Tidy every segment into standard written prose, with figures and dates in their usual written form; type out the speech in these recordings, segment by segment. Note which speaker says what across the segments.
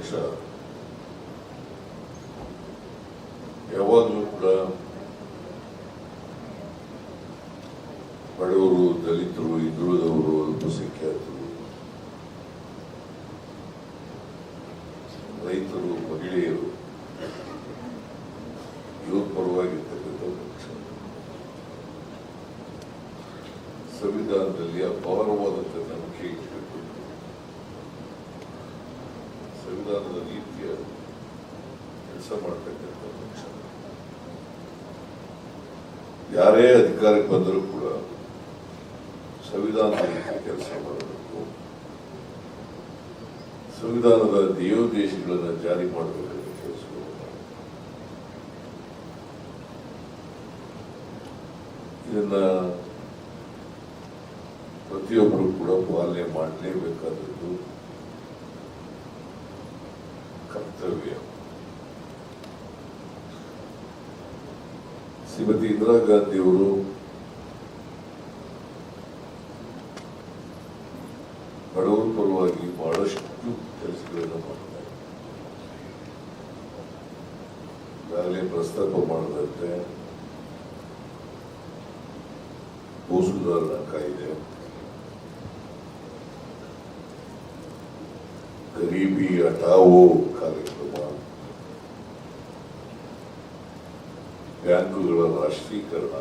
Speaker 1: ಪಕ್ಷ ಯಾವಾಗಲೂ ಕೂಡ ಬಡವರು, ದಲಿತರು, ಹಿಂದುಳಿದವರು, ಅಲ್ಪಸಂಖ್ಯಾತರು, ರೈತರು, ಮಹಿಳೆಯರು ಇವ್ರ ಪರವಾಗಿರ್ತಕ್ಕಂಥ ಪಕ್ಷ. ಸಂವಿಧಾನದಲ್ಲಿ ಅಪಾರವಾದಂಥ ನಂಬಿಕೆ ಇಟ್ಟುಕೊಂಡು ಸಂವಿಧಾನದ ರೀತಿಯ ಕೆಲಸ ಮಾಡ್ತಕ್ಕಂಥ ಪಕ್ಷ. ಯಾರೇ ಅಧಿಕಾರಕ್ಕೆ ಬಂದರೂ ಕೂಡ ಸಂವಿಧಾನದ ರೀತಿ ಕೆಲಸ ಮಾಡಬೇಕು, ಸಂವಿಧಾನದ ಧ್ಯೇಯೋದ್ದೇಶಗಳನ್ನು ಜಾರಿ ಮಾಡಬೇಕಂತ ಕೆಲಸಗಳು. ಇದನ್ನ ಪ್ರತಿಯೊಬ್ಬರು ಕೂಡ ಪಾಲನೆ ಮಾಡಲೇಬೇಕಾದದ್ದು ಕರ್ತವ್ಯ. ಶ್ರೀಮತಿ ಇಂದಿರಾ ಗಾಂಧಿಯವರು ಬಡವರ ಪರವಾಗಿ ಬಹಳಷ್ಟು ಕೆಲಸಗಳನ್ನು ಮಾಡ್ತಾರೆ. ಈಗಾಗಲೇ ಪ್ರಸ್ತಾಪ ಮಾಡದಂತೆ ಭೂ ಸುಧಾರಣಾ ಕಾಯ್ದೆ, ಗರೀಬಿ ಹಟಾವೋ ಕಾರ್ಯಕ್ರಮ, ಬ್ಯಾಂಕುಗಳ ರಾಷ್ಟ್ರೀಕರಣ,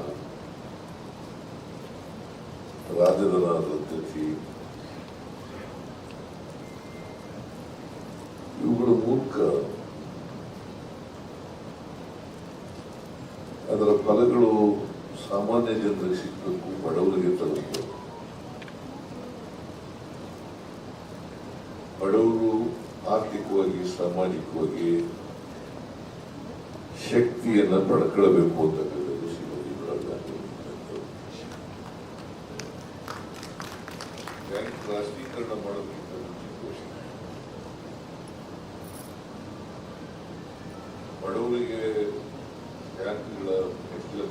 Speaker 1: ರಾಜಧನ ರದ್ದತಿ, ಇವುಗಳ ಮೂಲಕ ಅದರ ಫಲಗಳು ಸಾಮಾನ್ಯ ಜನರಿಗೆ ಸಿಗಬೇಕು, ಬಡವರಿಗೆ ತಲುಪಬೇಕು. ಬಡವರು ಆರ್ಥಿಕವಾಗಿ, ಸಾಮಾಜಿಕವಾಗಿ ಶಕ್ತಿಯನ್ನ ಪಡ್ಕೊಳ್ಬೇಕು ಅಂತಕ್ಕಂಥದ್ದು ಶ್ರೀಮತಿ ಇಂದಿರಾ ಗಾಂಧಿ. ಬ್ಯಾಂಕ್ ರಾಷ್ಟ್ರೀಕರಣ ಮಾಡೋದಕ್ಕಿಂತ ಬಡವರಿಗೆ ಬ್ಯಾಂಕ್ಗಳ ಹೆಚ್ಚಿನ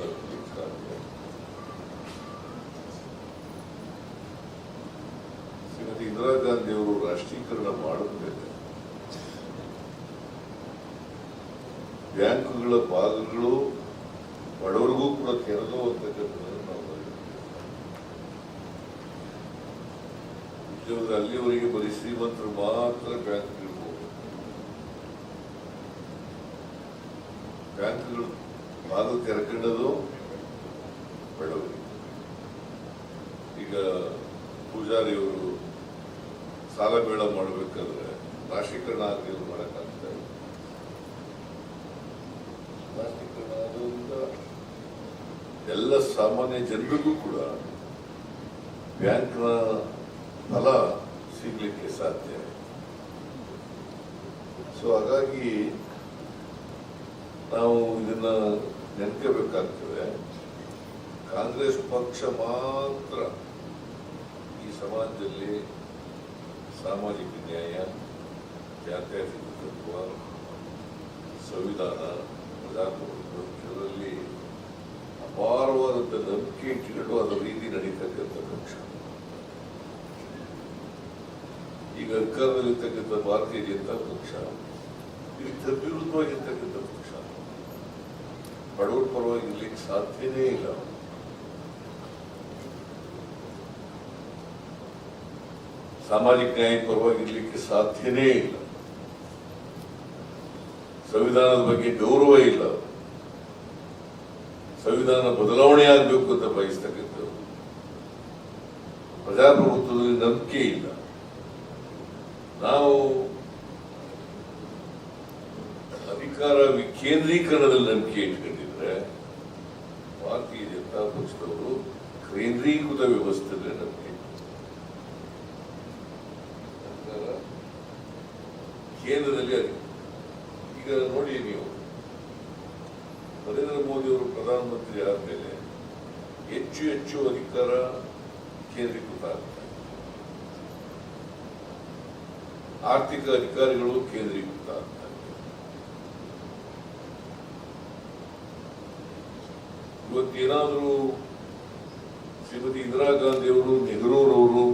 Speaker 1: ಶ್ರೀಮತಿ ಇಂದಿರಾ ಗಾಂಧಿ ಅವರು ರಾಷ್ಟ್ರೀಕರಣ ಮಾಡಿದ್ಮೇಲೆ ಬ್ಯಾಂಕ್ಗಳ ಭಾಗಗಳು ಬಡವರಿಗೂ ಕೂಡ ತೆರೆದು ಅಂತಕ್ಕಂಥದ್ದನ್ನು ನಾವು ಉದ್ಯೋಗದ ಅಲ್ಲಿವರೆಗೆ ಬರೀ ಶ್ರೀಮಂತರು ಮಾತ್ರ ಬ್ಯಾಂಕ್ ಇರ್ಬೋದು. ಬ್ಯಾಂಕ್ಗಳು ಭಾಗ ತೆರೆಕೊಂಡದು ಬಡವರಿಗೆ. ಈಗ ಪೂಜಾರಿಯವರು ಸಾಲ ಬೇಡ ಮಾಡಬೇಕಾದ್ರೆ ರಾಷ್ಟ್ರೀಕರಣ ಆಗಲಿ ಮಾಡೋಕ್ಕಾಗ್ತಾ ಇಲ್ಲ. ರಾಷ್ಟ್ರೀಕರಣ ಆಗೋದ್ರಿಂದ ಎಲ್ಲ ಸಾಮಾನ್ಯ ಜನರಿಗೂ ಕೂಡ ಬ್ಯಾಂಕ್ನ ಫಲ ಸಿಗ್ಲಿಕ್ಕೆ ಸಾಧ್ಯ. ಸೊ ಹಾಗಾಗಿ ನಾವು ಇದನ್ನ ನೆನ್ಕೋಬೇಕಾಗ್ತದೆ. ಕಾಂಗ್ರೆಸ್ ಪಕ್ಷ ಮಾತ್ರ ಈ ಸಮಾಜದಲ್ಲಿ ಸಾಮಾಜಿಕ ನ್ಯಾಯ, ಜಾತ್ಯತೀತ ತತ್ವ, ಸಂವಿಧಾನ, ಪ್ರಜಾಪ್ರಭುತ್ವ ಇದರಲ್ಲಿ ಅಪಾರವಾದಂಥ ನಂಬಿಕೆ ಇಟ್ಟುಕೊಂಡು ಅದರ ರೀತಿ ನಡೀತಕ್ಕಂಥ ಪಕ್ಷ. ಈಗ ಅಧಿಕಾರದಲ್ಲಿರ್ತಕ್ಕಂಥ ಭಾರತೀಯ ಜನತಾ ಪಕ್ಷ ಇದಕ್ಕೆ ವಿರುದ್ಧವಾಗಿರ್ತಕ್ಕಂಥ ಪಕ್ಷ. ಬಡವರ ಪರವಾಗಿ ಇರ್ಲಿಕ್ಕೆ ಸಾಧ್ಯನೇ ಇಲ್ಲ. ಸಾಮಾಜಿಕ ನ್ಯಾಯ ಪರವಾಗಿ ಇರ್ಲಿಕ್ಕೆ ಸಾಧ್ಯನೇ ಇಲ್ಲ. ಸಂವಿಧಾನದ ಬಗ್ಗೆ ಗೌರವ ಇಲ್ಲ. ಸಂವಿಧಾನ ಬದಲಾವಣೆ ಆಗಬೇಕು ಅಂತ ಬಯಸ್ತಕ್ಕಂಥದ್ದು. ಪ್ರಜಾಪ್ರಭುತ್ವದಲ್ಲಿ ನಂಬಿಕೆ ಇಲ್ಲ. ನಾವು ಅಧಿಕಾರ ವಿಕೇಂದ್ರೀಕರಣದಲ್ಲಿ ನಂಬಿಕೆ ಇಟ್ಕೊಂಡಿದ್ರೆ ಭಾರತೀಯ ಜನತಾ ಪಕ್ಷದವರು ಕೇಂದ್ರೀಕೃತ ವ್ಯವಸ್ಥೆಯಲ್ಲಿ ನಂಬಿಕೆ. ಕೇಂದ್ರದಲ್ಲಿ ಈಗ ನೋಡಿ, ನೀವು ನರೇಂದ್ರ ಮೋದಿ ಅವರು ಪ್ರಧಾನಮಂತ್ರಿ ಆದ್ಮೇಲೆ ಹೆಚ್ಚು ಹೆಚ್ಚು ಅಧಿಕಾರ ಕೇಂದ್ರೀಕೃತ ಆಗ್ತದೆ. ಆರ್ಥಿಕ ಅಧಿಕಾರಿಗಳು ಕೇಂದ್ರೀಕೃತ ಆಗ್ತಾರೆ. ಇವತ್ತೇನಾದರೂ ಶ್ರೀಮತಿ ಇಂದಿರಾ ಗಾಂಧಿಯವರು, ನೆಹರೂರವರು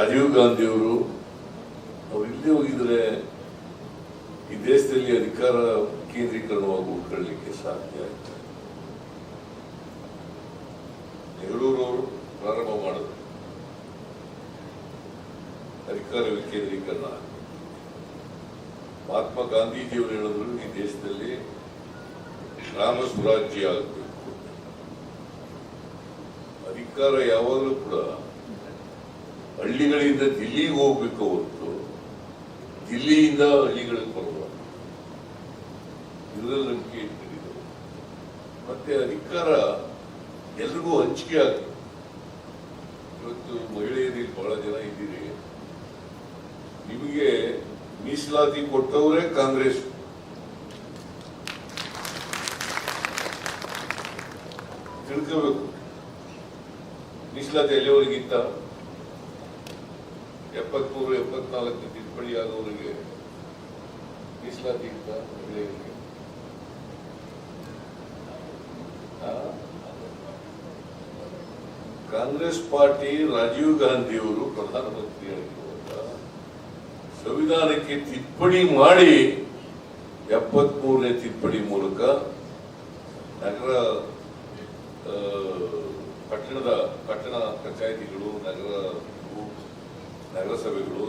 Speaker 1: ರಾಜೀವ್ ಗಾಂಧಿ ಅವರು ಇಲ್ಲೇ ಹೋಗಿದ್ರೆ ಈ ದೇಶದಲ್ಲಿ ಅಧಿಕಾರ ಕೇಂದ್ರೀಕರಣವಾಗಿ ಉಳ್ಕೊಳ್ಳಲಿಕ್ಕೆ ಸಾಧ್ಯ ಆಯ್ತು. ನೆಹರೂರವರು ಪ್ರಾರಂಭ ಮಾಡಿದ್ರು ಅಧಿಕಾರ ವಿಕೇಂದ್ರೀಕರಣ. ಮಹಾತ್ಮ ಗಾಂಧೀಜಿಯವರು ಹೇಳಿದ್ರು ಈ ದೇಶದಲ್ಲಿ ಗ್ರಾಮ ಸ್ವರಾಜ್ಯ ಆಗಬೇಕು. ಅಧಿಕಾರ ಯಾವಾಗಲೂ ಕೂಡ ಹಳ್ಳಿಗಳಿಂದ ದಿಲ್ಲಿಗೆ ಹೋಗ್ಬೇಕು ಹೊರತು ದಿಲ್ಲಿಯಿಂದ ಹಳ್ಳಿಗಳಿಗೆ ಬರಬಾರ್ದು. ಇದರಲ್ಲಿ ನಂಬಿಕೆ ಇಟ್ಕೊಂಡಿದ್ದರು. ಮತ್ತೆ ಅಧಿಕಾರ ಎಲ್ರಿಗೂ ಹಂಚಿಕೆ ಆಗ್ತದೆ. ಇವತ್ತು ಮಹಿಳೆಯರಲ್ಲಿ ಬಹಳ ಜನ ಇದ್ದೀರಿ, ನಿಮಗೆ ಮೀಸಲಾತಿ ಕೊಟ್ಟವರೇ ಕಾಂಗ್ರೆಸ್. ತಿಳ್ಕೋಬೇಕು. ಮೀಸಲಾತಿ ಎಲ್ಲಿವರೆಗಿತ್ತ? 73, 74 ತಿದ್ದುಪಡಿ ಆದವರಿಗೆ ಮೀಸಲಾತಿ ಇತ್ತ ಮಹಿಳೆಯರಿಗೆ? ಕಾಂಗ್ರೆಸ್ ಪಾರ್ಟಿ ರಾಜೀವ್ ಗಾಂಧಿ ಅವರು ಪ್ರಧಾನಮಂತ್ರಿ ಆಗಿರುವಾಗ ಸಂವಿಧಾನಕ್ಕೆ ತಿದ್ದುಪಡಿ ಮಾಡಿ 73ನೇ ತಿದ್ದುಪಡಿ ಮೂಲಕ ನಗರ ಪಟ್ಟಣ ಪಂಚಾಯಿತಿಗಳು, ನಗರಸಭೆಗಳು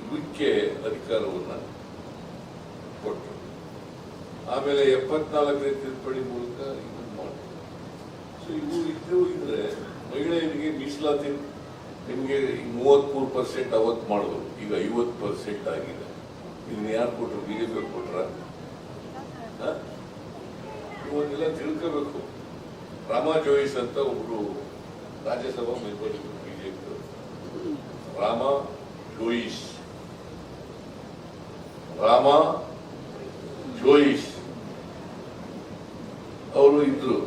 Speaker 1: ಇವಕ್ಕೆ ಅಧಿಕಾರವನ್ನು ಕೊಟ್ಟರು. ಆಮೇಲೆ 74ನೇ ತಿದ್ದುಪಡಿ ಮೂಲಕ ಇದನ್ನು ಮಾಡಿದ್ರು. ಸೊ ಇವು ಇದ್ರೆ ಮಹಿಳೆಯರಿಗೆ ಮೀಸಲಾತಿ ನಿಮಗೆ 33% ಅವತ್ತು ಮಾಡಿದ್ರು, ಈಗ 50% ಆಗಿದೆ. ಇದನ್ನ ಯಾರು ಕೊಟ್ಟರು? ಬಿಜೆಪಿ ಕೊಟ್ರ? ಇವನ್ನೆಲ್ಲ ತಿಳ್ಕೋಬೇಕು. ರಾಮಾ ಜೋಯಿಸ್ ಅಂತ ಒಬ್ರು ರಾಜ್ಯಸಭಾ ಮೆಂಬರ್ ಇದ್ರು ಬಿಜೆಪಿ. ರಾಮಾ ಜೋಯಿಸ್ ಅವರು ಇದ್ರು.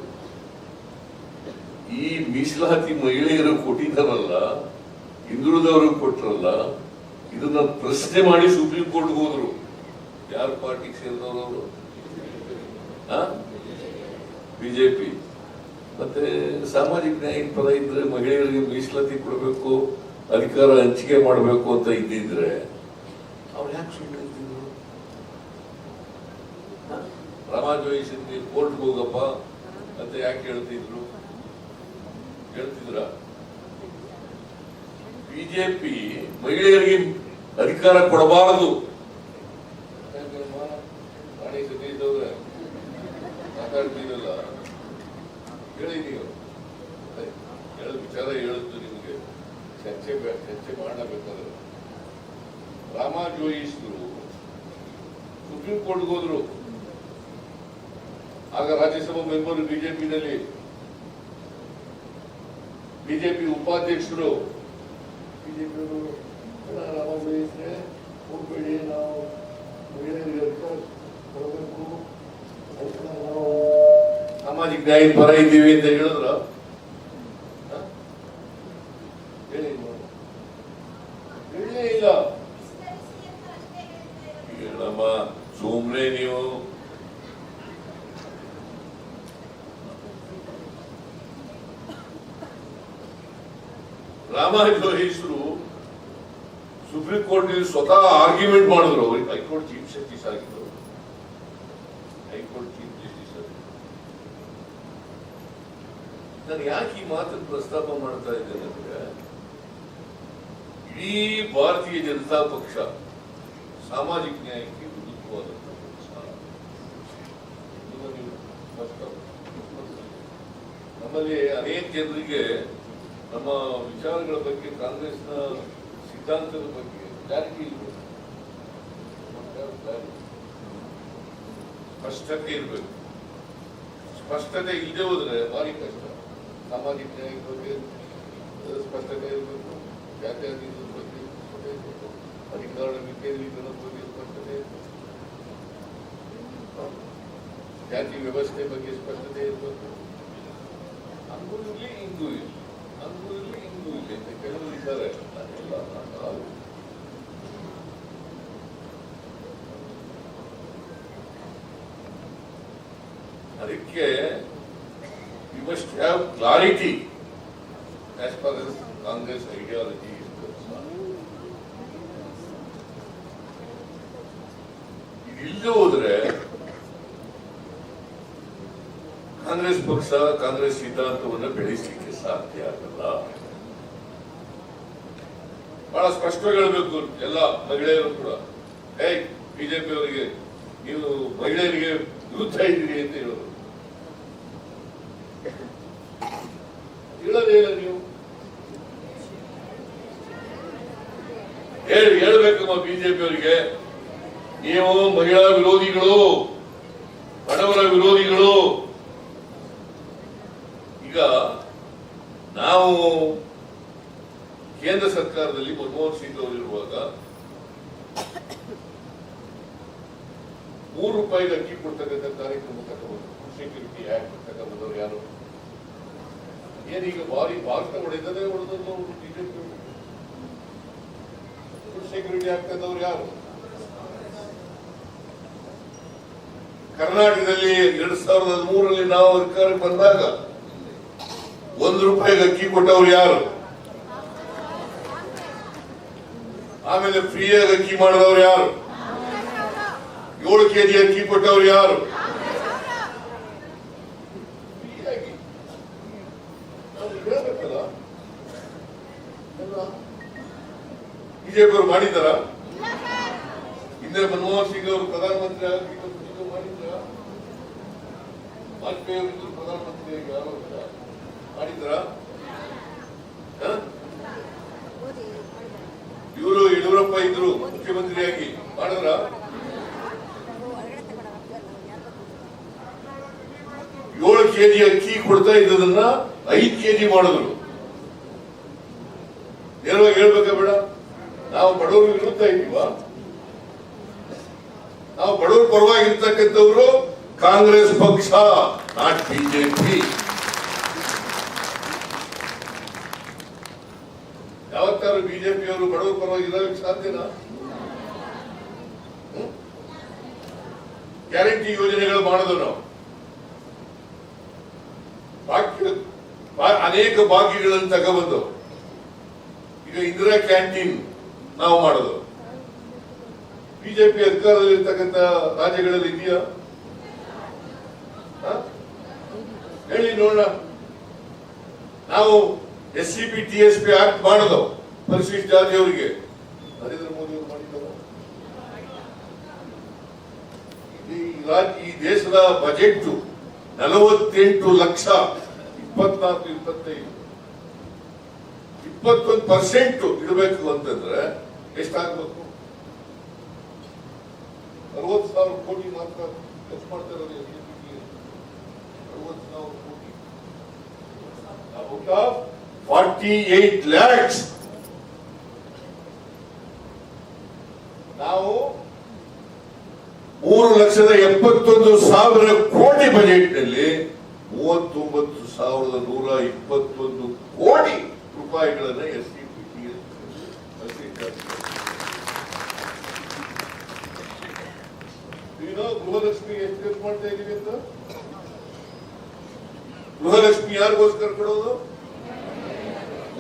Speaker 1: ಈ ಮೀಸಲಾತಿ ಮಹಿಳೆಯರು ಕೊಟ್ಟಿದ್ದಾರಲ್ಲ, ಹಿಂದುಳಿದವರು ಕೊಟ್ಟರಲ್ಲ, ಇದನ್ನ ಪ್ರಶ್ನೆ ಮಾಡಿ ಸುಪ್ರೀಂ ಕೋರ್ಟ್ಗೆ ಹೋದ್ರು. ಯಾರ ಪಾರ್ಟಿಗೆ ಸೇರಿದವರು ಅವರು? ಬಿಜೆಪಿ. ಮತ್ತೆ ಸಾಮಾಜಿಕ ನ್ಯಾಯದ ಪದ ಇದ್ರೆ ಮಹಿಳೆಯರಿಗೆ ಮೀಸಲಾತಿ ಕೊಡಬೇಕು, ಅಧಿಕಾರ ಹಂಚಿಕೆ ಮಾಡಬೇಕು ಅಂತ ಇದ್ದಿದ್ರೆ ಅವ್ರು ಯಾಕೆ ಸುಮ್ಮನೆ ಇದ್ದಿದ್ರು? ರಾಮಾ ಜೋಯಿಸ್ ಕೋರ್ಟ್ಗೆ ಹೋಗಪ್ಪ ಅಂತ ಯಾಕೆ ಹೇಳ್ತಿದ್ರು? ಹೇಳ್ತಿದ್ರ? ಬಿಜೆಪಿ ಮಹಿಳೆಯರಿಗೆ ಅಧಿಕಾರ ಕೊಡಬಾರದು. ರಾಣಿ ಸತೀಶ್ ಅವ್ರೆ ಮಾತಾಡ್ತೀರಲ್ಲ, ಹೇಳಿ ನೀವು ಹೇಳ ವಿಚಾರ ಹೇಳಿದ್ದು ನಿಮಗೆ ಚರ್ಚೆ ಮಾಡಬೇಕಾದ್ರೆ. ರಾಮಾ ಜೋಯಿಸ್ ಸುಪ್ರೀಂ ಕೋರ್ಟ್ಗೆ ಹೋದ್ರು. ಆಗ ರಾಜ್ಯಸಭಾ ಮೆಂಬರ್ ಬಿಜೆಪಿನಲ್ಲಿ, ಬಿಜೆಪಿ ಉಪಾಧ್ಯಕ್ಷರು ಬಿಜೆಪಿಯವರು ರಾಮಾ ಜೋಯಿಸ್ರೆ ಹೋಗ್ಬೇಡಿ, ನಾವು ಮಹಿಳೆಯರಿಗೆ ಅಧಿಕಾರ ಕೊಡಬೇಕು, ನಾವು ಸಾಮಾಜಿಕ ನ್ಯಾಯದ ಪರ ಇದ್ದೀವಿ ಅಂತ ಹೇಳಿದ್ರ? ಹೇಳಲೇ ಇಲ್ಲ. ಹೇಳಮ್ಮ ಸುಮ್ನೆ ನೀವು. ರಾಮಾ ಜೋಯಿಸ್ರು ಸುಪ್ರೀಂ ಕೋರ್ಟ್ ಸ್ವತಃ ಆರ್ಗ್ಯುಮೆಂಟ್ ಮಾಡಿದ್ರು. ಹೈಕೋರ್ಟ್ ಚೀಫ್ ಜಸ್ಟಿಸ್ ಆಗಿದ್ರು. ಹೈಕೋರ್ಟ್ ಚೀಫ್ ಜಸ್ಟಿಸ್ ಆಗಿದ್ರು. ನಾನು ಯಾಕೆ ಈ ಮಾತನ್ನು ಪ್ರಸ್ತಾಪ ಮಾಡ್ತಾ ಇದ್ದೇನೆ ಅಂದ್ರೆ, ಇಡೀ ಭಾರತೀಯ ಜನತಾ ಪಕ್ಷ ಸಾಮಾಜಿಕ ನ್ಯಾಯಕ್ಕೆ ವಿರುದ್ಧವಾದಂತಹ ಪಕ್ಷ. ನಮ್ಮಲ್ಲಿ ಅನೇಕ ಜನರಿಗೆ ನಮ್ಮ ವಿಚಾರಗಳ ಬಗ್ಗೆ, ಕಾಂಗ್ರೆಸ್ನ ಸಿದ್ಧಾಂತದ ಬಗ್ಗೆ ಕ್ಲಾರಿಟಿ ಇರಬೇಕು, ಸ್ಪಷ್ಟತೆ ಇರಬೇಕು. ಸ್ಪಷ್ಟತೆ ಇಲ್ಲದೆ ಹೋದ್ರೆ ಭಾರಿ ಕಷ್ಟ. ಸಾಮಾಜಿಕ ನ್ಯಾಯದ ಬಗ್ಗೆ ಸ್ಪಷ್ಟತೆ ಇರಬೇಕು, ಜಾತ್ಯತೀತದ ಬಗ್ಗೆ ಸ್ಪಷ್ಟತೆ ಇರಬೇಕು, ಅಧಿಕಾರ ವಿಕೇಂದ್ರೀಕರಣದ ಬಗ್ಗೆ ಸ್ಪಷ್ಟತೆ ಇರಬೇಕು, ಜಾತಿ ವ್ಯವಸ್ಥೆ ಬಗ್ಗೆ ಸ್ಪಷ್ಟತೆ ಇರಬೇಕು. ಹಂಗೂ ಇರಲಿ, ಹಿಂಗೂ ಇರಲಿ, ಹಂಗೂ ಇರಲಿ, ಹಿಂಗೂ ಇರಲಿ ಅಂತ ಕೆಲವರು ಇದ್ದಾರೆ. ಅದಕ್ಕೆ we must have clarity as far as Congress ideology ಇಲ್ಲದೆ ಹೋದ್ರೆ ಕಾಂಗ್ರೆಸ್ ಪಕ್ಷ ಕಾಂಗ್ರೆಸ್ ಸಿದ್ಧಾಂತವನ್ನು ಬೆಳೆಸಲಿಕ್ಕೆ ಸಾಧ್ಯ ಆಗಲ್ಲ. ಬಹಳ ಸ್ಪಷ್ಟವಾಗಿ ಹೇಳಬೇಕು ಎಲ್ಲ ಮಹಿಳೆಯರು ಕೂಡ. ಬಿಜೆಪಿ ಅವರಿಗೆ ನೀವು ಮಹಿಳೆಯರಿಗೆ ವಿರುದ್ಧ ಇದ್ದೀರಿ ಅಂತ ಹೇಳೋದು ಹೇಳೋದೇ ಇಲ್ಲ. ನೀವು ಹೇಳ್ಬೇಕಮ್ಮ ಬಿಜೆಪಿ ಅವರಿಗೆ, ನೀವು ಮಹಿಳಾ ವಿರೋಧಿಗಳು, ಬಡವರ ವಿರೋಧಿಗಳು. ಈಗ ನಾವು ಕೇಂದ್ರ ಸರ್ಕಾರದಲ್ಲಿ ಮನಮೋಹನ್ ಸಿಂಗ್ ಅವರು ಇರುವಾಗ ₹3 ಅಕ್ಕಿ ಕೊಡ್ತಕ್ಕಂಥ ಕಾರ್ಯಕ್ರಮ ತಗೊಂಡು ಸೆಕ್ಯೂರಿಟಿ ಆಕ್ಟ್ ತಗೊಂಡ್ಬಂದವ್ರು ಯಾರು? ಏನೀಗ ಭಾರಿ ಭಾಷಣ ಹೊಡೆದದೇ ಹೊಡೆದದ್ದು ಬಿಜೆಪಿ. ಸೆಕ್ಯೂರಿಟಿ ಆಕ್ಟ್ ತಂದವ್ರು ಯಾರು? ಕರ್ನಾಟಕದಲ್ಲಿ 2013 ನಾವು ಅಧಿಕಾರಕ್ಕೆ ಬಂದಾಗ ₹1 ಅಕ್ಕಿ ಕೊಟ್ಟವ್ರು ಯಾರು? ಆಮೇಲೆ ಫ್ರೀಯಾಗಿ ಅಕ್ಕಿ ಮಾಡಿದವ್ರು ಯಾರು? 7 kg ಅಕ್ಕಿ ಕೊಟ್ಟವ್ರು ಯಾರು? ಬಿಜೆಪಿ ಅವರು ಮಾಡಿದ್ದಾರ? ಹಿಂದೆ ಮನಮೋಹನ್ ಸಿಂಗ್ ಅವರು ಪ್ರಧಾನಮಂತ್ರಿ ಆಗಬೇಕು ಮಾಡಿದ್ರ? ವಾಜಪೇಯಿ ಅವರು ಪ್ರಧಾನಮಂತ್ರಿ ಮಾಡಿದ್ರ? ಇವರು ಯಡಿಯೂರಪ್ಪ ಇದ್ರು ಮುಖ್ಯಮಂತ್ರಿಯಾಗಿ ಮಾಡಿದ್ರ? 7 kg ಅಕ್ಕಿ ಕೊಡ್ತಾ ಇದ್ದದನ್ನ 5 kg ಮಾಡಿದ್ರು. ನೇರವಾಗಿ ಹೇಳ್ಬೇಕ ಬೇಡ? ನಾವು ಬಡವರು ವಿರುದ್ಧ ಇದ್ದೀವ? ನಾವು ಬಡವರ ಪರವಾಗಿರ್ತಕ್ಕಂಥವ್ರು ಕಾಂಗ್ರೆಸ್ ಪಕ್ಷ, ನಾಟ್ ಬಿಜೆಪಿ. ಯಾವತ್ತಾರು ಬಿಜೆಪಿ ಅವರು ಬಡವರ ಪರವಾಗಿ ಇರೋದಕ್ಕೆ ಸಾಧ್ಯನಾ? ಗ್ಯಾರಂಟಿ ಯೋಜನೆಗಳು ಮಾಡಿದ್ರು ನಾವು. ಅನೇಕ ಭಾಗ್ಯಗಳನ್ನು ತಗೊಬಂದು ಈಗ ಇಂದಿರಾ ಕ್ಯಾಂಟೀನ್ ನಾವು ಮಾಡೋದು. ಬಿಜೆಪಿ ಅಧಿಕಾರದಲ್ಲಿ ಇರ್ತಕ್ಕಂಥ ರಾಜ್ಯಗಳಲ್ಲಿ ಇದೆಯಾ? ಹೇಳಿ ನೋಡೋಣ. ನಾವು SCP TSP ಆಕ್ಟ್ ಮಾಡೋದು ಪರಿಶಿಷ್ಟ ಜಾತಿಯವರಿಗೆ. ನರೇಂದ್ರ ಮೋದಿ ಅವರು ಮಾಡಿದ್ದಾರೆ. ಈ ದೇಶದ ಬಜೆಟ್ 48 ಲಕ್ಷ, 24-25 21% ಇಡಬೇಕು ಅಂತಂದ್ರೆ ಎಷ್ಟಾಗಬೇಕು? 60,000 ಕೋಟಿ ಮಾತ್ರ ಖರ್ಚು ಮಾಡ್ತಾ ಇರೋದು. 60,000 ಕೋಟಿ, 48 lakhs. ನಾವು 3,71,000 ಕೋಟಿ ಬಜೆಟ್ ನಲ್ಲಿ 39,121 ಕೋಟಿ ರೂಪಾಯಿಗಳನ್ನ SCP ಗೃಹಲಕ್ಷ್ಮಿ ಎಷ್ಟು ಖರ್ಚು ಮಾಡ್ತಾ ಇದೀವಿ ಅಂತ? ಗೃಹಲಕ್ಷ್ಮಿ ಯಾರಿಗೋಸ್ಕರ ಕೊಡೋದು?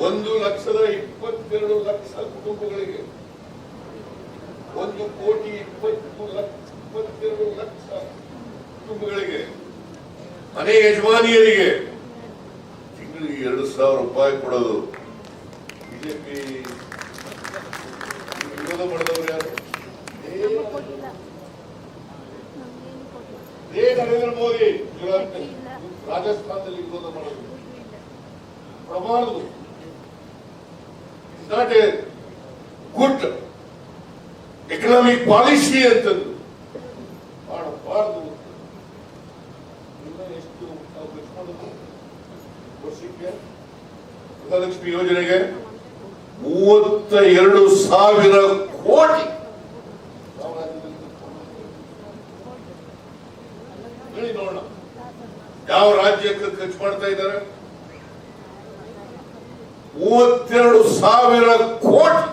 Speaker 1: 1,22,00,000 ಕುಟುಂಬಗಳಿಗೆ 1,22,00,000 ಕುಟುಂಬಗಳಿಗೆ, ಮನೆ ಯಜಮಾನಿಯರಿಗೆ ತಿಂಗಳಿಗೆ 2,000 ರೂಪಾಯಿ ಕೊಡೋದು. ಬಿಜೆಪಿ ವಿರೋಧ ಮಾಡಿದವರು ಯಾರು? ನರೇಂದ್ರ ಮೋದಿ ರಾಜಸ್ಥಾನದಲ್ಲಿ ವಿರೋಧ ಮಾಡೋದು ಪ್ರಮಾಣದು. It's not a good economic policy ಅಂತಂದು ಮಾಡಬಾರದು. ಎಷ್ಟು ನಾವು ಖರ್ಚು ಮಾಡೋದು ವರ್ಷಕ್ಕೆ ಗೃಹಲಕ್ಷ್ಮಿ ಯೋಜನೆಗೆ? 32,000 ಕೋಟಿ. ಹೇಳಿ ನೋಡೋಣ ಯಾವ ರಾಜ್ಯಕ್ಕೆ ಖರ್ಚು ಮಾಡ್ತಾ ಇದ್ದಾರೆ? 32,000 ಕೋಟಿ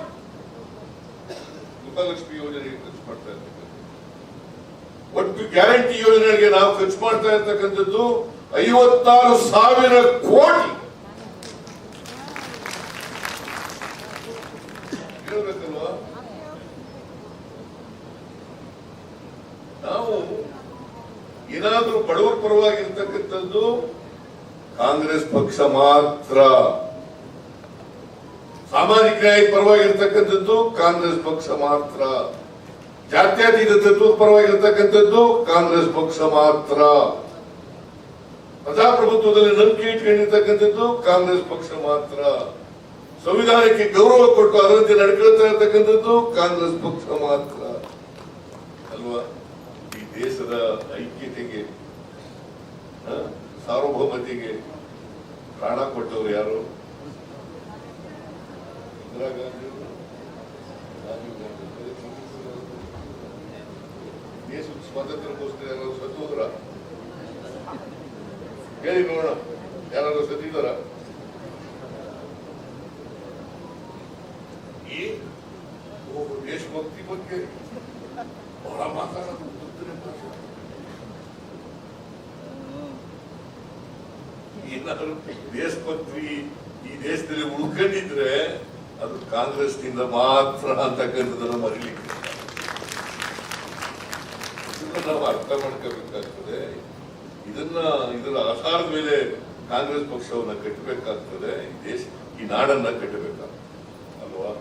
Speaker 1: ಗೃಹಲಕ್ಷ್ಮಿ ಯೋಜನೆಗೆ ಖರ್ಚು ಮಾಡ್ತಾ ಇದ್ದಾರೆ. ಒಟ್ಟು ಗ್ಯಾರಂಟಿ ಯೋಜನೆಗೆ ನಾವು ಖರ್ಚು ಮಾಡ್ತಾ ಇರ್ತಕ್ಕಂಥದ್ದು 56,000 ಕೋಟಿ. ಹೇಳ್ಬೇಕಲ್ವಾ? ನಾವು ಏನಾದ್ರೂ ಬಡವರ ಪರವಾಗಿರ್ತಕ್ಕಂಥದ್ದು ಕಾಂಗ್ರೆಸ್ ಪಕ್ಷ ಮಾತ್ರ, ಸಾಮಾಜಿಕ ನ್ಯಾಯ ಪರವಾಗಿರ್ತಕ್ಕಂಥದ್ದು ಕಾಂಗ್ರೆಸ್ ಪಕ್ಷ ಮಾತ್ರ, ಜಾತ್ಯತೀತ ತತ್ವದ ಪರವಾಗಿರ್ತಕ್ಕಂಥದ್ದು ಕಾಂಗ್ರೆಸ್ ಪಕ್ಷ ಮಾತ್ರ, ಪ್ರಜಾಪ್ರಭುತ್ವದಲ್ಲಿ ನಂಬಿಕೆ ಇಟ್ಕೊಂಡಿರ್ತಕ್ಕಂಥದ್ದು ಕಾಂಗ್ರೆಸ್ ಪಕ್ಷ ಮಾತ್ರ, ಸಂವಿಧಾನಕ್ಕೆ ಗೌರವ ಕೊಟ್ಟು ಅದರಂತೆ ನಡ್ಕೊಳ್ತಾ ಇರ್ತಕ್ಕಂಥದ್ದು ಕಾಂಗ್ರೆಸ್ ಪಕ್ಷ ಮಾತ್ರ ಅಲ್ವಾ? ಈ ದೇಶದ ಐಕ್ಯತೆಗೆ, ಸಾರ್ವಭೌಮತೆಗೆ ಪ್ರಾಣ ಕೊಟ್ಟವರು ಯಾರು? ಇಂದಿರಾ ಗಾಂಧಿ, ರಾಜೀವ್ ಗಾಂಧಿ. ದೇಶದ ಸ್ವಾತಂತ್ರ್ಯಕ್ಕೋಸ್ಕರ ಯಾರು ಸತ್ತೋದ್ರ? ಹೇಳಿ ನೋಡೋಣ, ಯಾರು ಸತ್ತಿದಾರ? ಈ ದೇಶಭಕ್ತಿ ಬಗ್ಗೆ ಬಹಳ ಮಾತಾಡೋದು ಏನಾದ್ರು ದೇಶಭಕ್ತಿ ಈ ದೇಶದಲ್ಲಿ ಉಳ್ಕೊಂಡಿದ್ರೆ ಅದು ಕಾಂಗ್ರೆಸ್ ನಿಂದ ಮಾತ್ರ ಅಂತಕ್ಕಂಥದ್ದನ್ನು ಮರಿಲಿಕ್ಕೆ ನಾವು ಅರ್ಥ ಮಾಡ್ಕೋಬೇಕಾಗ್ತದೆ. ಇದರ ಆಧಾರದ ಮೇಲೆ ಕಾಂಗ್ರೆಸ್ ಪಕ್ಷವನ್ನ ಕಟ್ಟಬೇಕಾಗ್ತದೆ, ಈ ದೇಶ ಈ ನಾಡನ್ನ ಕಟ್ಟಬೇಕಾಗ್ತದೆ ಅಲ್ವಾ?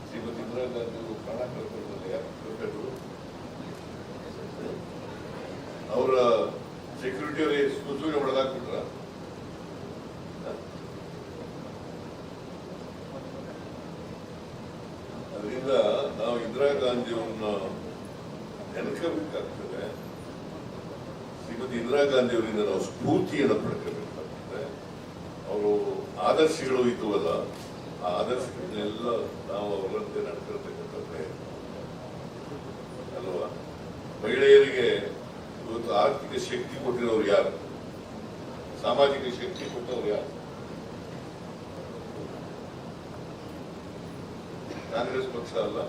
Speaker 1: ಶ್ರೀಮತಿ ಇಂದಿರಾ ಗಾಂಧಿ ಅವರು ಪ್ರಾಣ ಕಳ್ಕೊಂಡ್ರೆ ಯಾಕೆ ಕಟ್ಟರು? ಅವರ ಸೆಕ್ಯೂರಿಟಿ ಅವರೇ ಸೂಚನೆ ಹೊಡೆದಾಕ್ಬಿಟ್ರ? ಅದರಿಂದ ನಾವು ಇಂದಿರಾ ಗಾಂಧಿಯವ್ರನ್ನ ನೆನಕಬೇಕಾಗ್ತದೆ. ಶ್ರೀಮತಿ ಇಂದಿರಾ ಗಾಂಧಿ ಅವರಿಂದ ನಾವು ಸ್ಫೂರ್ತಿಯನ್ನು ಪಡ್ಕೋಬೇಕಾಗ್ತದೆ. ಅವರು ಆದರ್ಶಗಳು ಇದ್ವಲ್ಲ, ಆ ಆದರ್ಶಗಳನ್ನೆಲ್ಲ ನಾವು ಅವರಂತೆ ನಡ್ಕೊಳ್ತಕ್ಕಂಥದ್ದೇ ಅಲ್ವಾ? ಮಹಿಳೆಯರಿಗೆ ಇವತ್ತು ಆರ್ಥಿಕ ಶಕ್ತಿ ಕೊಟ್ಟಿರೋರು ಯಾರು? ಸಾಮಾಜಿಕ ಶಕ್ತಿ ಕೊಟ್ಟವರು ಯಾರು? ಕಾಂಗ್ರೆಸ್ ಪಕ್ಷ ಅಲ್ಲ.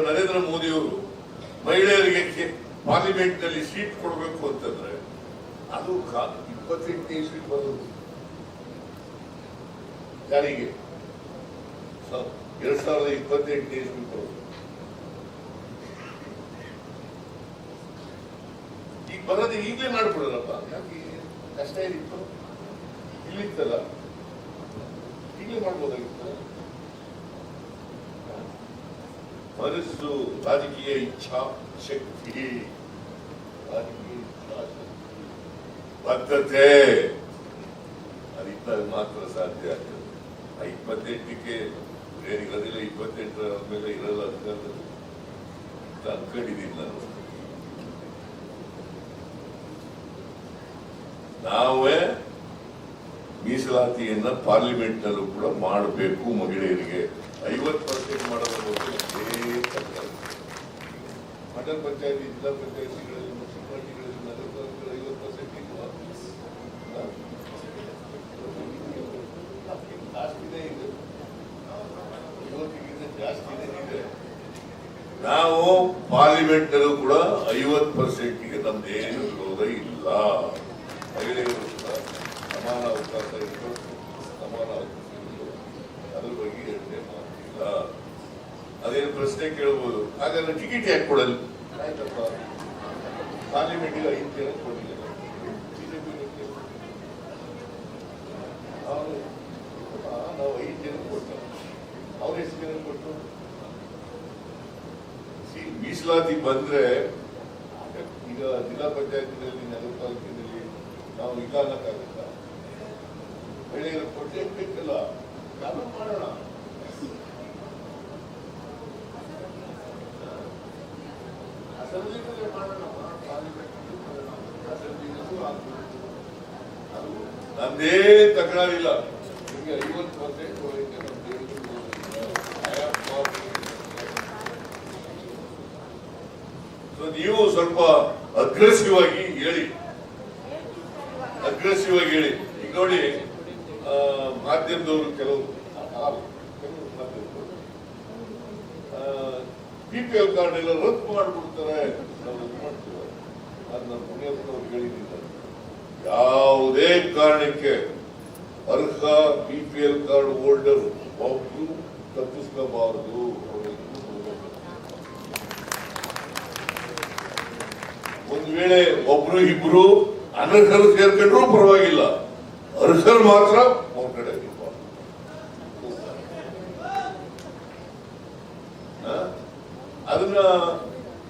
Speaker 1: ನರೇಂದ್ರ ಮೋದಿಯವರು ಮಹಿಳೆಯರಿಗೆ ಪಾರ್ಲಿಮೆಂಟ್ ನಲ್ಲಿ ಸೀಟ್ ಕೊಡಬೇಕು ಅಂತಂದ್ರೆ ಅದು 28ನೇ ಇಸ್ವಿ ಬರೋದು ಜಾರಿಗೆ 2028ನೇ ಇಸ್ವಿ ಬರೋದು. ಈಗ ಬರೋದು ಈಗಲೇ ಮಾಡ್ಬಿಡೋದಪ್ಪ, ಯಾಕೆ ಕಷ್ಟ ಏನಿತ್ತು? ಇಲ್ಲಿತ್ತಲ್ಲ, ಈಗಲೇ ಮಾಡ್ಬೋದಾಗಿತ್ತು. ಮನಸ್ಸು, ರಾಜಕೀಯ ಇಚ್ಛಾ ಶಕ್ತಿ, ರಾಜಕೀಯ ಇಚ್ಛಾ ಶಕ್ತಿ, ಬದ್ಧತೆ ಅದಿದ್ದಾಗ ಮಾತ್ರ ಸಾಧ್ಯ ಆಗ್ತದೆ. 28ಕ್ಕೆ ಏನಿರೋದಿಲ್ಲ, 28ರ ಮೇಲೆ ಇರಲ್ಲ ಅಂತ ಅನ್ಕೊಂಡಿದ್ದೀನಿ ನಾನು. ನಾವೇ ಮೀಸಲಾತಿಯನ್ನ ಪಾರ್ಲಿಮೆಂಟ್ ನಲ್ಲೂ ಕೂಡ ಮಾಡಬೇಕು. ಮಹಿಳೆಯರಿಗೆ 50% ಮಾಡೋದ್ರ ಮಂಡಲ ಪಂಚಾಯತಿ, ಜಿಲ್ಲಾ ಪಂಚಾಯತಿಗಳಲ್ಲಿ, ಮುನ್ಸಿಪಾಲಿಟಿಗಳಲ್ಲಿ, ನಗರ ಪಾಲಿಕೆಗಳಲ್ಲಿ 50% ಇಲ್ವಾ? ಜಾಸ್ತಿನೇ ಇದೆ, 50ಕ್ಕಿಂತ ಜಾಸ್ತಿನೇ ಇದೆ. ನಾವು ಪಾರ್ಲಿಮೆಂಟ್ ನಲ್ಲೂ ಕೂಡ 50%ಗೆ ನಮ್ದೇನು ವಿರೋಧ ಇಲ್ಲ. ಮಹಿಳೆಯರು ಕೂಡ ಸಮಾನ ಅವಕಾಶ ಇರಬೇಕು, ಸಮಾನ ಅವಕಾಶ ಇರಬೇಕು, ಅದ್ರ ಬಗ್ಗೆ ಯೋಚನೆ ಮಾಡ್ತಿಲ್ಲ. ಅದೇನು ಪ್ರಶ್ನೆ ಕೇಳಬಹುದು, ಹಾಗಾದ್ರೆ ಟಿಕೆಟ್ ಯಾಕೆ ಕೊಡಲ್ಲ? ಆಯ್ತಪ್ಪ, ಪಾರ್ಲಿಮೆಂಟಿಗೆ 5 ಜನ ಕೊಡಲಿಲ್ಲ, ಬಿಜೆಪಿ ನಾವು 5 ಜನ ಕೊಟ್ಟು ಅವ್ರು ಎಷ್ಟು ಜನ ಕೊಟ್ಟು? ಮೀಸಲಾತಿ ಬಂದ್ರೆ ಈಗ ಜಿಲ್ಲಾ ಪಂಚಾಯತಿನಲ್ಲಿ, ನಗರ ಪಾಲಿಕೆಯಲ್ಲಿ ನಾವು ಇಲ್ಲ ಅನ್ನಕ್ಕಾಗತ್ತ? ಮಹಿಳೆಯರು ಕೊಟ್ಟೇ ಬೇಕಲ್ಲ, ಯಾರು ಮಾಡೋಣ. ಅಸೆಂಬ್ಲಿಗಳೇ ಮಾಡೋಣ, ಅಸೆಂಬ್ಲಿಗೂ ಆಗ್ಬೋದು. ಅದು ನಮ್ದೇ ತಕರಾರಿಲ್ಲ. ನಿಮಗೆ 50% ನೀವು ಸ್ವಲ್ಪ ಅಗ್ರೆಸಿವ್ ಆಗಿ ಹೇಳಿ, ಈಗ ನೋಡಿ ಮಾಧ್ಯಮದವರು ಕೆಲವು BPL ಕಾರ್ಡ್ ಎಲ್ಲ ರದ್ದು ಮಾಡಿಬಿಡ್ತಾರೆ, ನಾವು ರದ್ದು ಮಾಡ್ತೀವಿ. ಅದು ನಮ್ಮ ಪುಣ್ಯಪ್ಪನವ್ರು ಹೇಳಿದ್ದೀನಿ. ಯಾವುದೇ ಕಾರಣಕ್ಕೆ ಅರ್ಹ BPL ಕಾರ್ಡ್ ಹೋಲ್ಡರ್ ಒಬ್ರು ತಪ್ಪಿಸ್ಕೋಬಾರದು. ಒಂದು ವೇಳೆ ಒಬ್ರು ಇಬ್ರು ಅನರ್ಹರು ಸೇರ್ಕೊಂಡ್ರು ಪರವಾಗಿಲ್ಲ, ಅರ್ಹರು ಮಾತ್ರ ಹೊರಗಡೆ ಅದನ್ನ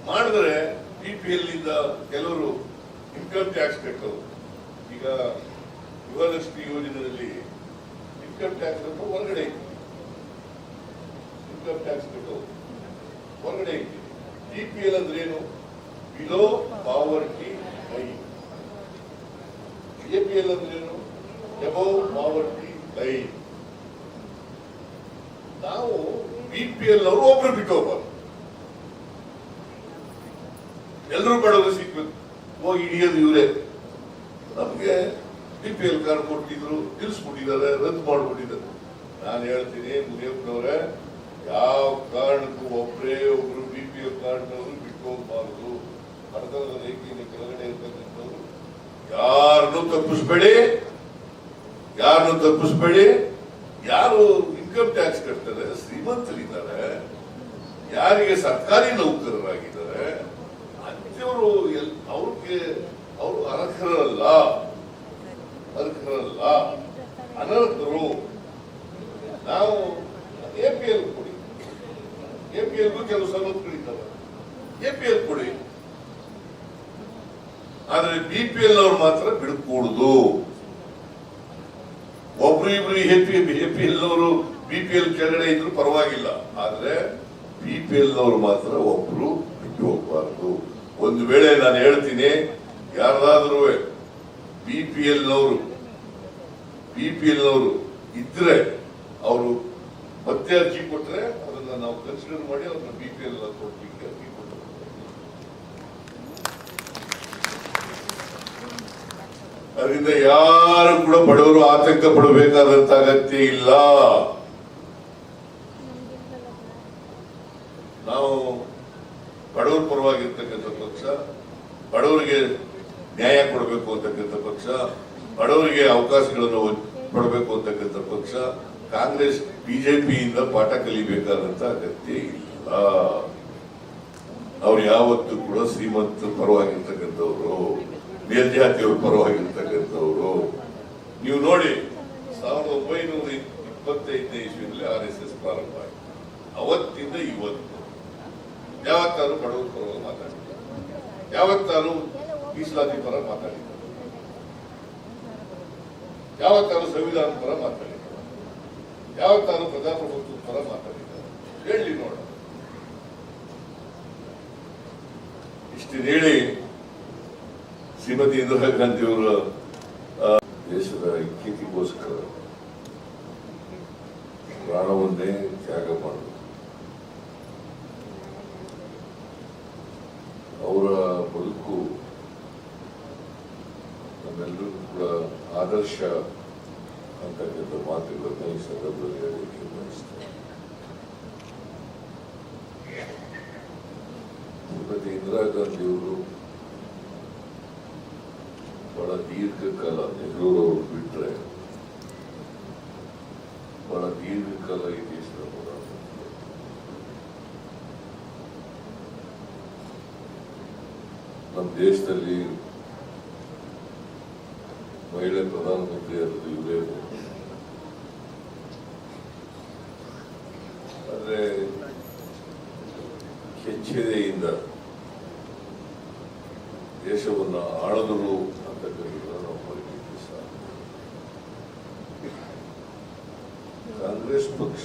Speaker 1: ಮಾಡಿದ್ರೆ BPL ಇಂದ ಕೆಲವರು ಇನ್ಕಮ್ ಟ್ಯಾಕ್ಸ್ ಕಟ್ಟೋರು. ಈಗ ಗೃಹಲಕ್ಷ್ಮಿ ಯೋಜನೆಯಲ್ಲಿ ಇನ್ಕಮ್ ಟ್ಯಾಕ್ಸ್ ಅಂತ ಹೊರಗಡೆ ಐತಿ, ಇನ್ಕಮ್ ಟ್ಯಾಕ್ಸ್ ಕಟ್ಟೋರು ಹೊರಗಡೆ ಐತಿ. BPL ಅಂದ್ರೆ ಏನು? Below poverty line. APL ಅಂದ್ರೆ ಏನು? Above poverty line. ನಾವು BPL ಅವರು ಒಬ್ರು ಬಿಟ್ಟು ಹೋಗ್ಬಾರ್ದು, ಎಲ್ಲರೂ ಬಡವರು ಸಿಗ್ಬೇಕು. ಹೋಗಿ ಹಿಡಿಯೋದು ಇವರೇ. ನಮ್ಗೆ BPL ಕಾರ್ಡ್ ಕೊಟ್ಟಿದ್ರು, ನಿಲ್ಸ್ಬಿಟ್ಟಿದ್ದಾರೆ, ರದ್ದು ಮಾಡ್ಬಿಟ್ಟಿದ್ದಾರೆ. ನಾನು ಹೇಳ್ತೀನಿ ಮುನಿಯಪ್ಪನವ್ರೆ, ಯಾವ ಕಾರಣಕ್ಕೂ ಒಬ್ಬರೇ ಒಬ್ರು BPL ಕಾರ್ಡ್ನವರು ಬಿಟ್ಟು ಹೋಗ್ಬಾರ್ದು. ಬಡತನದ ರೇಖೆಯಿಂದ ಕೆಳಗಡೆ ಇರ್ತಕ್ಕಂಥವ್ರು ಯಾರನ್ನು ತಪ್ಪಿಸ್ಬೇಡಿ. ಯಾರು ಇನ್ಕಮ್ ಟ್ಯಾಕ್ಸ್ ಕಟ್ತಾರೆ, ಶ್ರೀಮಂತರಿದ್ದಾರೆ, ಯಾರಿಗೆ ಸರ್ಕಾರಿ ನೌಕರರಾಗಿದ್ದಾರೆ ಅಂತವರು ಅವರು ಅನರ್ಹರಲ್ಲ, ಅನರ್ಹರು. ನಾವು APL ಕೊಡಿ, APLಗೂ ಕೆಲವು ಸವಲತ್ತುಗಳಿದ್ದಾವೆ, APL ಕೊಡಿ. ಆದ್ರೆ BPL ಅವರು ಮಾತ್ರ ಬಿಡಕೂಡುದು. ಒಬ್ರು ಇಬ್ರು APL ಅವರು BPL ಕೆಳಗಡೆ ಇದ್ರು ಪರವಾಗಿಲ್ಲ, ಆದ್ರೆ BPL ಅವರು ಮಾತ್ರ ಒಬ್ರು ಬಿಟ್ಟು ಹೋಗಬಾರದು. ಒಂದು ವೇಳೆ ನಾನು ಹೇಳ್ತೀನಿ, ಯಾರಾದ್ರೂ BPL ನವರು ಇದ್ರೆ ಅವರು ಮತ್ತೆ ಅರ್ಜಿ ಕೊಟ್ರೆ ಅದನ್ನ ನಾವು ಕನ್ಸಿಡರ್ ಮಾಡಿ ಅವ್ರನ್ನ BPL ಕೊಡ್ಲಿಕ್ಕೆ ಅರ್ಜಿ ಕೊಡ್ತೀವಿ. ಅದರಿಂದ ಯಾರು ಕೂಡ ಬಡವರು ಆತಂಕ ಪಡಬೇಕಾದಂತ ಅಗತ್ಯ ಇಲ್ಲ. ನಾವು ಬಡವರ ಪರವಾಗಿರ್ತಕ್ಕಂಥ ಪಕ್ಷ, ಬಡವರಿಗೆ ನ್ಯಾಯ ಕೊಡಬೇಕು ಅಂತಕ್ಕಂಥ ಪಕ್ಷ, ಬಡವರಿಗೆ ಅವಕಾಶಗಳನ್ನು ಕೊಡಬೇಕು ಅಂತಕ್ಕಂಥ ಪಕ್ಷ. ಕಾಂಗ್ರೆಸ್ BJPಯಿಂದ ಪಾಠ ಕಲಿಬೇಕಾದಂತ ಅಗತ್ಯ ಇಲ್ಲ. ಅವ್ರು ಯಾವತ್ತೂ ಕೂಡ ಶ್ರೀಮಂತರ ಪರವಾಗಿರ್ತಕ್ಕಂಥವ್ರು, ಮೇಲ್ಜಾತಿಯವ್ರ ಪರವಾಗಿರ್ತಕ್ಕಂಥವ್ರು. ನೀವು ನೋಡಿ, 1925ನೇ ಇಸ್ವಿಯಲ್ಲಿ RSS ಪ್ರಾರಂಭ ಆಯಿತು. ಅವತ್ತಿಂದ ಇವತ್ತು ಯಾವತ್ತಾರು ಬಡವರ ಪರವಾಗಿ ಮಾತಾಡಿದ್ದಾರೆ, ಯಾವತ್ತಾರು ಮೀಸಲಾತಿ ಪರ ಮಾತಾಡಿದ್ದಾರೆ, ಯಾವತ್ತಾರು ಸಂವಿಧಾನ ಪರ ಮಾತಾಡಿದ್ದಾರೆ, ಯಾವತ್ತಾರು ಪ್ರಜಾಪ್ರಭುತ್ವದ ಪರ ಮಾತಾಡಿದ್ದಾರೆ. ಹೇಳಿ ನೋಡ. ಇಷ್ಟು ಹೇಳಿ ಶ್ರೀಮತಿ ಇಂದಿರಾ ಗಾಂಧಿ ಅವರ ದೇಶದ ಐಕ್ಯತೆಗೋಸ್ಕರ ಪ್ರಾಣವನ್ನೇ ತ್ಯಾಗ ಮಾಡಿದ್ರು. ಅವರ ಬದುಕು ನಮ್ಮೆಲ್ಲರಿಗೂ ಕೂಡ ಆದರ್ಶ ಅಂತಕ್ಕಂಥ ಮಾತುಗಳನ್ನು ಈ ಸಂದರ್ಭದಲ್ಲಿ ಹೇಳಲಿಕ್ಕೆ ಬಯಸ್ತೇನೆ. ಶ್ರೀಮತಿ ಇಂದಿರಾ ಗಾಂಧಿಯವರು ಬಹಳ ದೀರ್ಘಕಾಲ, ನೆಹರೂರವರು ಬಿಟ್ಟರೆ ಬಹಳ ದೀರ್ಘಕಾಲ ಈ ದೇಶದ ಪ್ರಧಾನಮಂತ್ರಿ. ನಮ್ಮ ದೇಶದಲ್ಲಿ ಮಹಿಳೆ ಪ್ರಧಾನಮಂತ್ರಿ ಆದದ್ದು ಇವರೇ. ಆದರೆ ಕೆಚ್ಚೆದೆಯಿಂದ ದೇಶವನ್ನು ಆಳದರು ಅಂತಕ್ಕಂಥ ನಾವು ಮರೆಯಲಿಕ್ಕೆ ಸಾಧ್ಯ. ಕಾಂಗ್ರೆಸ್ ಪಕ್ಷ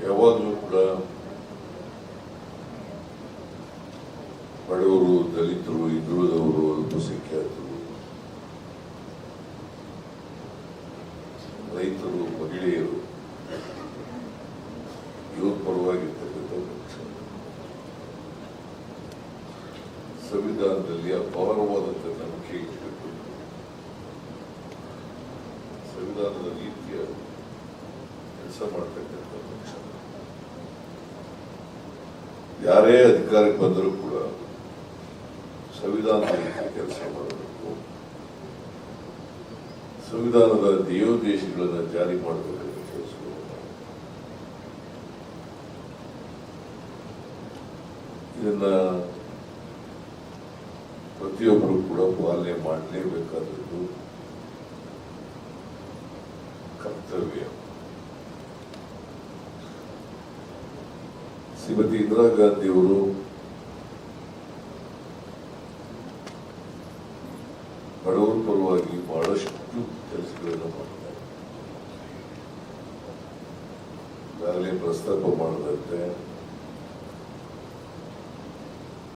Speaker 1: ಯಾವಾಗಲೂ ಕೂಡ ಬಡವರು, ದಲಿತರು, ಹಿಂದುಳಿದವರು, ಅಲ್ಪಸಂಖ್ಯಾತರು, ರೈತರು, ಮಹಿಳೆಯರು ಇವ್ರ ಪರವಾಗಿರ್ತಕ್ಕಂಥ ಪಕ್ಷ. ಸಂವಿಧಾನದಲ್ಲಿ ಅಪಾರವಾದಂಥ ನಂಬಿಕೆ ಇಟ್ಟುಕೊಂಡು ಸಂವಿಧಾನದ ರೀತಿಯ ಕೆಲಸ ಮಾಡ್ತಕ್ಕಂಥ ಪಕ್ಷ. ಯಾರೇ ಅಧಿಕಾರಕ್ಕೆ ಬಂದರೂ ಕೂಡ ಸಂವಿಧಾನದ ರೀತಿಯ ಕೆಲಸ ಮಾಡಬೇಕು, ಸಂವಿಧಾನದ ಧ್ಯೇಯೋದ್ದೇಶಗಳನ್ನು ಜಾರಿ ಮಾಡಬೇಕಂತ ಕೆಲಸಗಳು ಇದನ್ನ ಪ್ರತಿಯೊಬ್ಬರು ಕೂಡ ಪಾಲನೆ ಮಾಡಲೇಬೇಕಾದದ್ದು ಕರ್ತವ್ಯ. ಶ್ರೀಮತಿ ಇಂದಿರಾ ಗಾಂಧಿಯವರು ಬಡವರ ಪರವಾಗಿ ಬಹಳಷ್ಟು ಕೆಲಸಗಳನ್ನು ಮಾಡಿದ್ದಾರೆ. ಈಗಾಗಲೇ ಪ್ರಸ್ತಾಪ ಮಾಡಿದಂತೆ